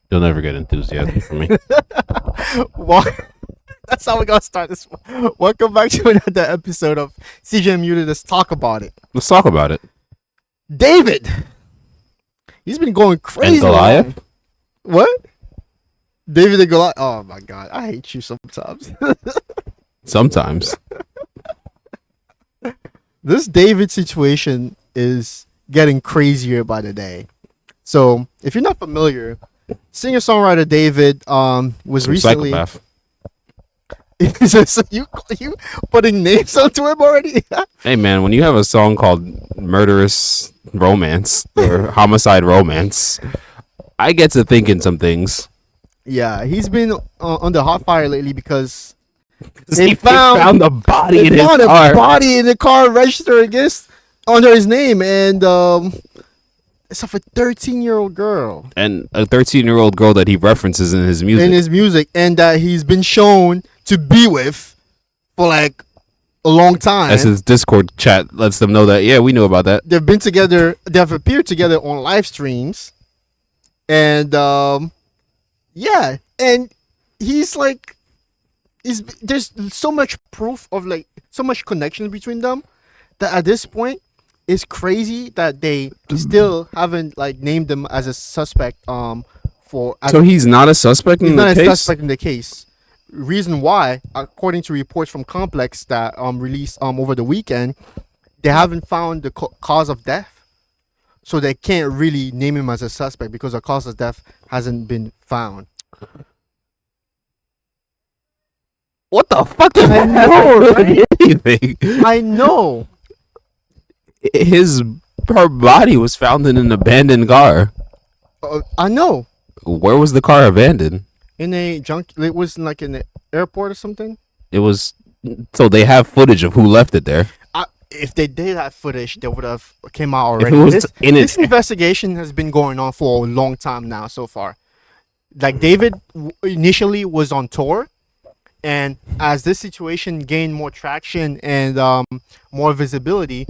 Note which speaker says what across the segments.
Speaker 1: You'll never get enthusiasm from me.
Speaker 2: Well, that's how we're gonna start this one. Welcome back to another episode of CJ Muted. Let's talk about it.
Speaker 1: Let's talk about it.
Speaker 2: David, he's been going
Speaker 1: And
Speaker 2: crazy.
Speaker 1: Goliath?
Speaker 2: What? David and Goliath. Oh my god, I hate you sometimes.
Speaker 1: Sometimes.
Speaker 2: This David situation is getting crazier by the day. So, if you're not familiar, singer-songwriter David was recently.
Speaker 1: Psychopath.
Speaker 2: So you putting names onto him already?
Speaker 1: Hey man, when you have a song called Murderous Romance or Homicide Romance, I get to thinking some things.
Speaker 2: Yeah, he's been on the hot fire lately because
Speaker 1: He found the body in
Speaker 2: they
Speaker 1: his
Speaker 2: found a
Speaker 1: car.
Speaker 2: body in the car registered against under his name, and it's of a 13-year-old girl
Speaker 1: And a 13-year-old girl that he references in his music.
Speaker 2: in his music, and that he's been shown to be with for like a long time.
Speaker 1: As his Discord chat lets them know that, yeah, we knew about that.
Speaker 2: They've been together. They've appeared together on live streams, and yeah, and he's like, there's so much proof of like so much connection between them that at this point it's crazy that they still haven't like named him as a suspect.
Speaker 1: So he's not a suspect
Speaker 2: he's
Speaker 1: in
Speaker 2: not
Speaker 1: the
Speaker 2: a
Speaker 1: case?
Speaker 2: suspect in the case. Reason why, according to reports from Complex that released over the weekend, they haven't found the cause of death, so they can't really name him as a suspect because the cause of death hasn't been found.
Speaker 1: What the fuck?
Speaker 2: I know, right?
Speaker 1: Anything.
Speaker 2: I know.
Speaker 1: Her body was found in an abandoned car.
Speaker 2: I know.
Speaker 1: Where was the car abandoned?
Speaker 2: In a junk, it was like in the airport or something.
Speaker 1: It was. So they have footage of who left it there.
Speaker 2: If they did have footage, they would have came out
Speaker 1: If
Speaker 2: already.
Speaker 1: it was
Speaker 2: This investigation has been going on for a long time now so far. Like David initially was on tour, and as this situation gained more traction and more visibility,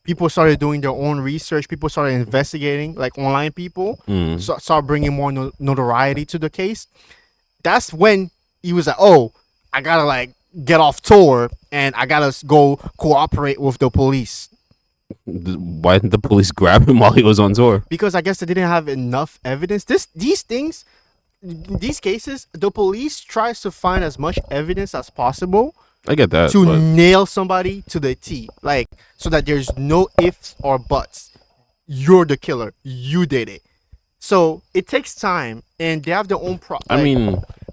Speaker 2: people started doing their own research. People started investigating, like online people, so started bringing more notoriety to the case. That's when he was like, "Oh, I gotta like get off tour and I gotta go cooperate with the police."
Speaker 1: Why didn't the police grab him while he was on tour?
Speaker 2: Because I guess they didn't have enough evidence. These cases, the police tries to find as much evidence as possible
Speaker 1: I get that.
Speaker 2: to
Speaker 1: but
Speaker 2: nail somebody to the T, like so that there's no ifs or buts. You're the killer. You did it. So it takes time, and they have their own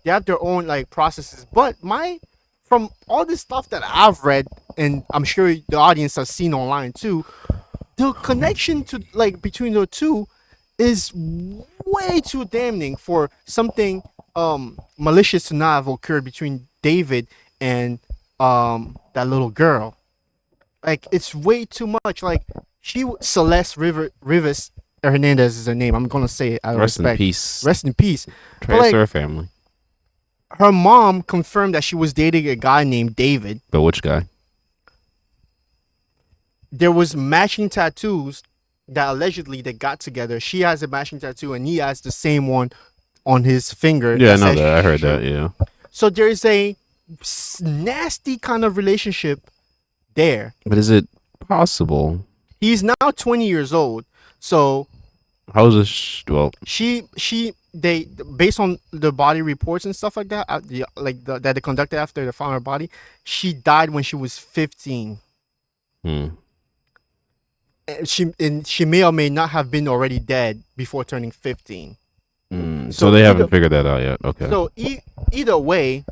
Speaker 2: they have their own like processes. But from all this stuff that I've read, and I'm sure the audience has seen online too, the connection to like between the two is way too damning for something malicious to not have occurred between David and that little girl. Like it's way too much. Like Celeste Rivas Hernandez is her name. I'm gonna say it out of
Speaker 1: rest in
Speaker 2: respect.
Speaker 1: peace.
Speaker 2: Rest in peace.
Speaker 1: Trace
Speaker 2: like-
Speaker 1: her family.
Speaker 2: Her mom confirmed that she was dating a guy named David.
Speaker 1: But which guy?
Speaker 2: There was matching tattoos that allegedly they got together. She has a matching tattoo and he has the same one on his finger.
Speaker 1: Yeah, I know
Speaker 2: says
Speaker 1: that. I heard
Speaker 2: sure.
Speaker 1: that. Yeah.
Speaker 2: So there's a nasty kind of relationship there.
Speaker 1: But is it possible?
Speaker 2: He's now 20 years old. So
Speaker 1: How is this? Well,
Speaker 2: they based on the body reports and stuff like that, that they conducted after they found her body, she died when she was 15. And she may or may not have been already dead before turning 15.
Speaker 1: So they haven't figured that out yet. Okay.
Speaker 2: So either way,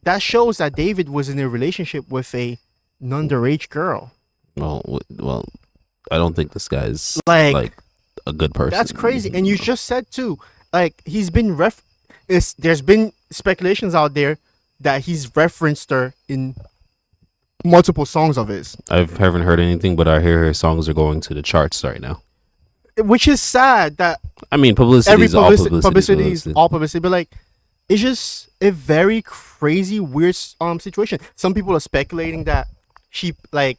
Speaker 2: that shows that David was in a relationship with a underage girl.
Speaker 1: Well, I don't think this guy's
Speaker 2: Like
Speaker 1: like a good person.
Speaker 2: that's crazy. And you just said too, like he's been there's been speculations out there that he's referenced her in multiple songs of his.
Speaker 1: I haven't heard anything, but I hear her songs are going to the charts right now.
Speaker 2: Which is sad that
Speaker 1: I mean, publicity is all publicity.
Speaker 2: is all publicity, but like it's just a very crazy, weird situation. Some people are speculating that she may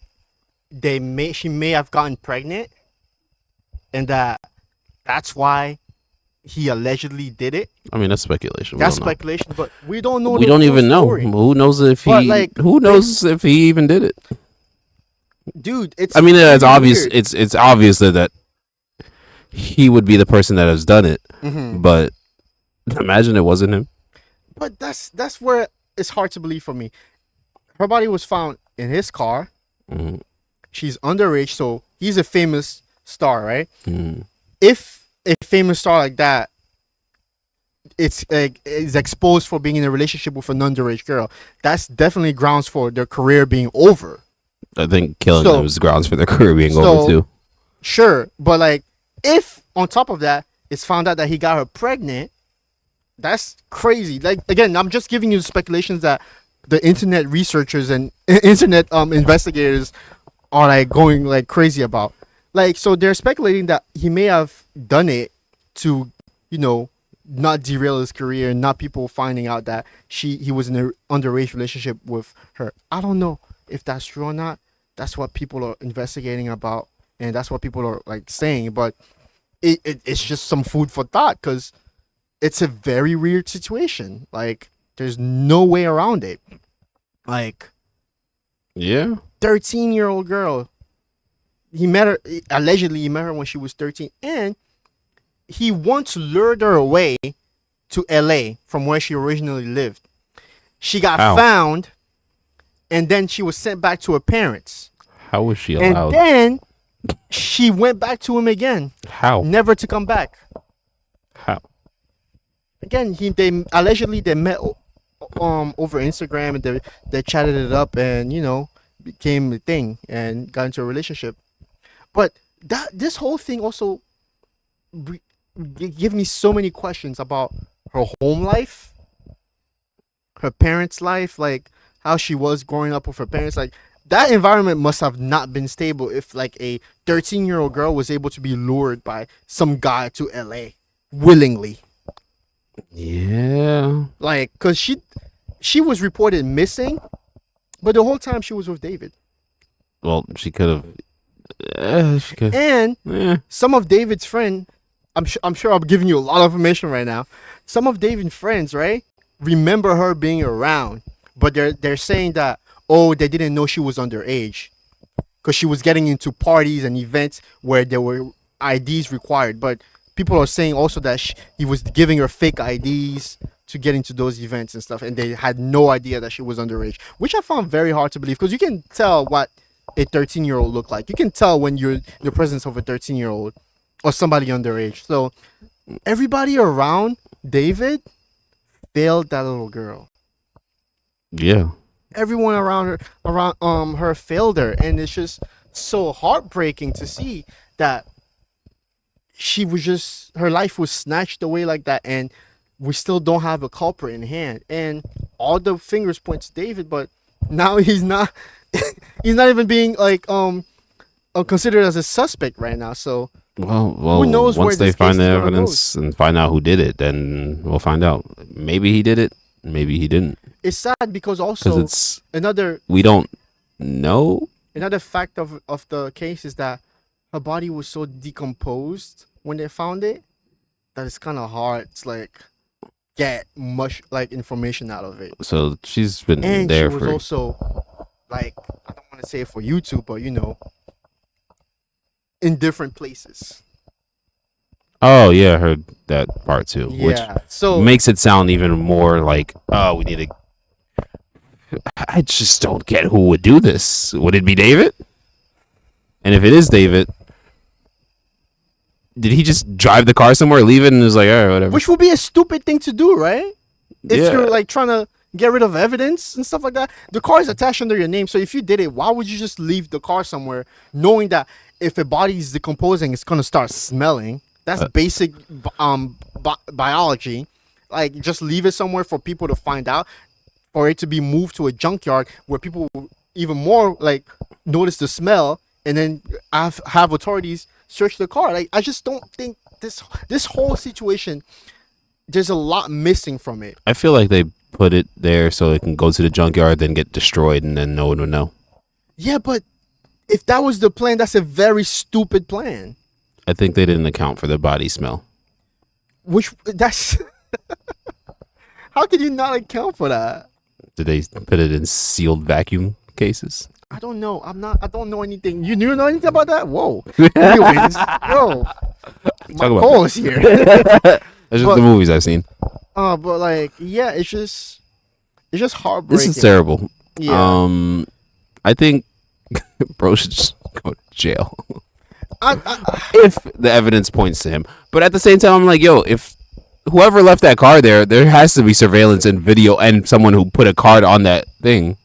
Speaker 2: have gotten pregnant, and that's why he allegedly did it.
Speaker 1: I mean, that's speculation. We
Speaker 2: That's
Speaker 1: don't know.
Speaker 2: speculation, but we don't know
Speaker 1: We
Speaker 2: the
Speaker 1: don't
Speaker 2: full
Speaker 1: even know.
Speaker 2: story.
Speaker 1: Who knows if
Speaker 2: But
Speaker 1: he?
Speaker 2: like,
Speaker 1: Who knows if he even did it?
Speaker 2: dude, it's
Speaker 1: I mean, it's
Speaker 2: pretty
Speaker 1: obvious.
Speaker 2: weird.
Speaker 1: It's obvious that he would be the person that has done it.
Speaker 2: Hmm.
Speaker 1: But imagine it wasn't him.
Speaker 2: But that's where it's hard to believe for me. Her body was found in his car.
Speaker 1: Mm-hmm.
Speaker 2: She's underage, so he's a famous star, right?
Speaker 1: Mm-hmm.
Speaker 2: If a famous star like that is exposed for being in a relationship with an underage girl, that's definitely grounds for their career being over.
Speaker 1: I think killing
Speaker 2: So-
Speaker 1: them is grounds for their career being
Speaker 2: so-
Speaker 1: over too.
Speaker 2: Sure, but like, if on top of that it's found out that he got her pregnant, that's crazy. Like, again, I'm just giving you the speculations that the internet researchers and internet investigators are like going like crazy about. Like, so they're speculating that he may have done it to, not derail his career and not people finding out that he was in an underage relationship with her. I don't know if that's true or not. That's what people are investigating about, and that's what people are like saying. But it's just some food for thought, because it's a very weird situation. Like, there's no way around it. Like,
Speaker 1: Yeah.
Speaker 2: 13-year-old girl. He met her, allegedly he met her when she was 13, and he once lured her away to LA from where she originally lived. She got
Speaker 1: How?
Speaker 2: found, and then she was sent back to her parents.
Speaker 1: How was she
Speaker 2: And
Speaker 1: allowed?
Speaker 2: then she went back to him again,
Speaker 1: How?
Speaker 2: never to come back.
Speaker 1: How?
Speaker 2: Again, they allegedly they met over Instagram, and they chatted it up, and became a thing and got into a relationship. But this whole thing also give me so many questions about her home life, her parents' life, like how she was growing up with her parents. Like, that environment must have not been stable if like a 13-year-old girl was able to be lured by some guy to LA willingly.
Speaker 1: Yeah.
Speaker 2: Like, cause she was reported missing, but the whole time she was with David.
Speaker 1: Well, she could have. She could.
Speaker 2: And
Speaker 1: Yeah.
Speaker 2: some of David's friend, I'm sure I'm giving you a lot of information right now. Some of David's friends, right, remember her being around, but they're saying that, oh, they didn't know she was underage, because she was getting into parties and events where there were IDs required. But people are saying also that he was giving her fake IDs to get into those events and stuff, and they had no idea that she was underage, which I found very hard to believe, because you can tell what a 13-year-old look like. You can tell when you're in the presence of a 13-year-old or somebody underage. So everybody around David failed that little girl.
Speaker 1: Yeah.
Speaker 2: Everyone around her failed her, and it's just so heartbreaking to see that her life was snatched away like that, and we still don't have a culprit in hand, and all the fingers point to David, but now he's not he's not even being like considered as a suspect right now. So
Speaker 1: Well.
Speaker 2: who knows where
Speaker 1: Once they
Speaker 2: this
Speaker 1: find
Speaker 2: case
Speaker 1: the
Speaker 2: is gonna
Speaker 1: evidence and find out who did it, then we'll find out. Maybe he did it. Maybe he didn't.
Speaker 2: it's sad, because
Speaker 1: Because
Speaker 2: also
Speaker 1: it's
Speaker 2: another
Speaker 1: we don't know.
Speaker 2: fact of the case is that her body was so decomposed when they found it that it's kind of hard to like get much like information out of it.
Speaker 1: So she's been
Speaker 2: And
Speaker 1: there
Speaker 2: she was
Speaker 1: for.
Speaker 2: also like, I don't want to say it for YouTube, but in different places.
Speaker 1: Oh yeah, I heard that part too, which
Speaker 2: Yeah. So
Speaker 1: makes it sound even more like, oh, we need to. I just don't get who would do this. Would it be David? And if it is David, did he just drive the car somewhere, leave it, and was like, all right, whatever?
Speaker 2: which would be a stupid thing to do, right? If
Speaker 1: Yeah.
Speaker 2: you're like trying to get rid of evidence and stuff like that. The car is attached under your name, so if you did it, why would you just leave the car somewhere, knowing that if a body is decomposing, it's gonna start smelling? That's basic biology. Like, just leave it somewhere for people to find out, or it to be moved to a junkyard where people will even more like notice the smell, and then have authorities search the car. Like, I just don't think this whole situation, there's a lot missing from it.
Speaker 1: I feel like they put it there so it can go to the junkyard, then get destroyed, and then no one would know.
Speaker 2: Yeah, but if that was the plan, that's a very stupid plan.
Speaker 1: I think they didn't account for the body smell.
Speaker 2: Which that's how can you not account for that?
Speaker 1: Did they put it in sealed vacuum cases?
Speaker 2: I don't know. I don't know anything. You know anything about that? Whoa. Anyways, yo, my call is here.
Speaker 1: That's just the movies I've seen.
Speaker 2: But like, yeah, it's just heartbreaking.
Speaker 1: This is terrible.
Speaker 2: Yeah.
Speaker 1: I think bro should just go to jail.
Speaker 2: I,
Speaker 1: If the evidence points to him. But at the same time, I'm like, yo, if whoever left that car there has to be surveillance and video and someone who put a card on that thing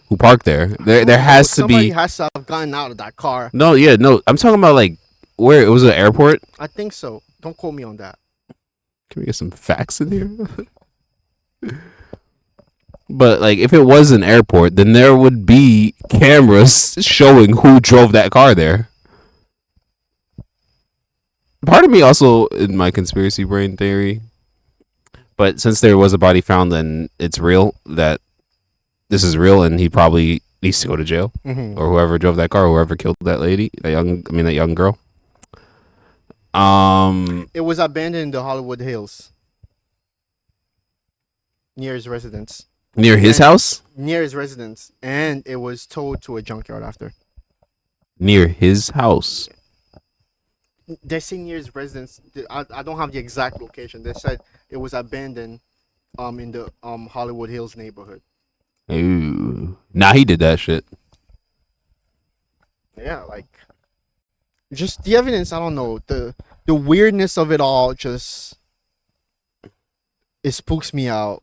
Speaker 1: who parked there. There has to
Speaker 2: somebody
Speaker 1: be.
Speaker 2: has to have gotten out of that car.
Speaker 1: No, yeah, no. I'm talking about like where it was an airport.
Speaker 2: I think so. Don't quote me on that.
Speaker 1: Can we get some facts in here? But like, if it was an airport, then there would be cameras showing who drove that car there. Part of me also in my conspiracy brain theory, but since there was a body found and it's real, that this is real, and he probably needs to go to jail, or whoever drove that car, whoever killed that lady, that young girl.
Speaker 2: It was abandoned in the Hollywood Hills, near his residence.
Speaker 1: Near his house?
Speaker 2: Near his residence, and it was towed to a junkyard after.
Speaker 1: Near his house.
Speaker 2: They say near his residence. I don't have the exact location. They said it was abandoned, in the Hollywood Hills neighborhood.
Speaker 1: Ooh, nah, he did that shit.
Speaker 2: Yeah, like, just the evidence. I don't know, the weirdness of it all. Just it spooks me out,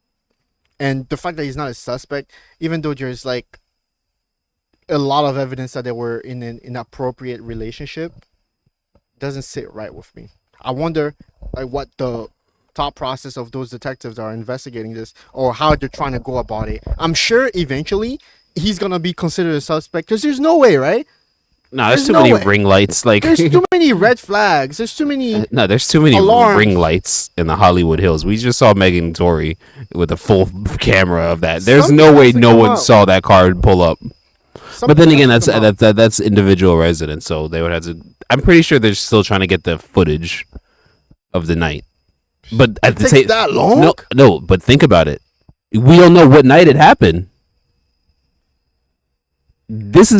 Speaker 2: and the fact that he's not a suspect, even though there's like a lot of evidence that they were in an inappropriate relationship, doesn't sit right with me. I wonder, like, what the thought process of those detectives are investigating this, or how they're trying to go about it. I'm sure eventually he's gonna be considered a suspect, because there's no way, right?
Speaker 1: Nah, there's too many ring lights. Like,
Speaker 2: there's too many red flags. There's too many.
Speaker 1: No, there's too many
Speaker 2: alarms.
Speaker 1: Ring lights in the Hollywood Hills. We just saw Megan Tory with a full camera of that. There's
Speaker 2: Something
Speaker 1: no way
Speaker 2: has to
Speaker 1: no
Speaker 2: come
Speaker 1: one
Speaker 2: out.
Speaker 1: saw that car pull up.
Speaker 2: Something
Speaker 1: But then
Speaker 2: has
Speaker 1: again,
Speaker 2: to come out.
Speaker 1: that's individual residents, so they would have to. I'm pretty sure they're still trying to get the footage of the night. But at the
Speaker 2: takes
Speaker 1: same,
Speaker 2: that long?
Speaker 1: no. But think about it. We don't know what night it happened.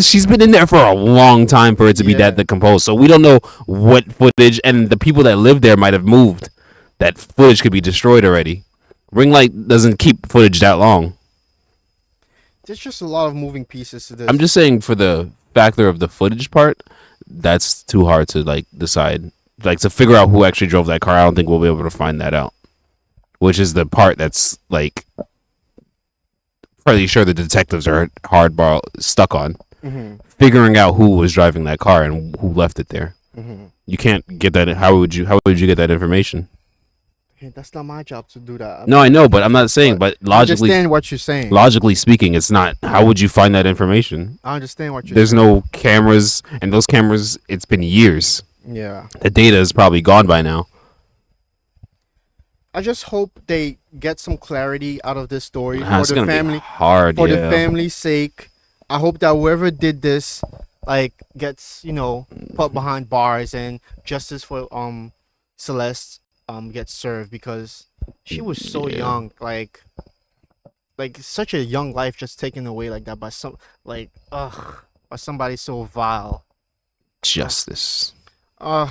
Speaker 1: She's been in there for a long time for it to be that decomposed. So we don't know what footage, and the people that live there might have moved. That footage could be destroyed already. Ring light doesn't keep footage that long.
Speaker 2: There's just a lot of moving pieces to this.
Speaker 1: I'm just saying, for the factor of the footage part, that's too hard to like decide. Like, to figure out who actually drove that car, I don't think we'll be able to find that out. Which is the part that's like pretty sure the detectives are hardball stuck on. Figuring out who was driving that car and who left it there. You can't get that. How would you get that information?
Speaker 2: Hey, that's not my job to do that.
Speaker 1: No, I know, but I'm not saying. But
Speaker 2: I
Speaker 1: logically,
Speaker 2: understand what you're saying.
Speaker 1: logically speaking, it's not. How would you find that information?
Speaker 2: I understand what you're
Speaker 1: There's
Speaker 2: saying.
Speaker 1: no cameras, and those cameras, it's been years.
Speaker 2: Yeah.
Speaker 1: The data is probably gone by now.
Speaker 2: I just hope they get some clarity out of this story
Speaker 1: It's
Speaker 2: for the
Speaker 1: gonna be
Speaker 2: family.
Speaker 1: hard,
Speaker 2: For the
Speaker 1: yeah.
Speaker 2: family's sake. I hope that whoever did this, like, gets, put behind bars, and justice for Celeste gets served, because she was so young, like such a young life just taken away like that by by somebody so vile.
Speaker 1: Justice.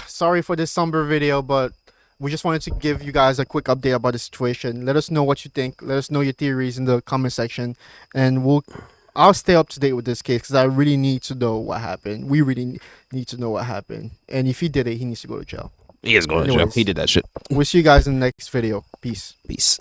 Speaker 2: Sorry for this somber video, but we just wanted to give you guys a quick update about the situation. Let us know what you think. Let us know your theories in the comment section, and I'll stay up to date with this case, because I really need to know what happened. We really need to know what happened, and if he did it, he needs to go to jail.
Speaker 1: He is going to jail.
Speaker 2: Anyways.
Speaker 1: He did that shit.
Speaker 2: We'll see you guys in the next video. Peace.
Speaker 1: Peace.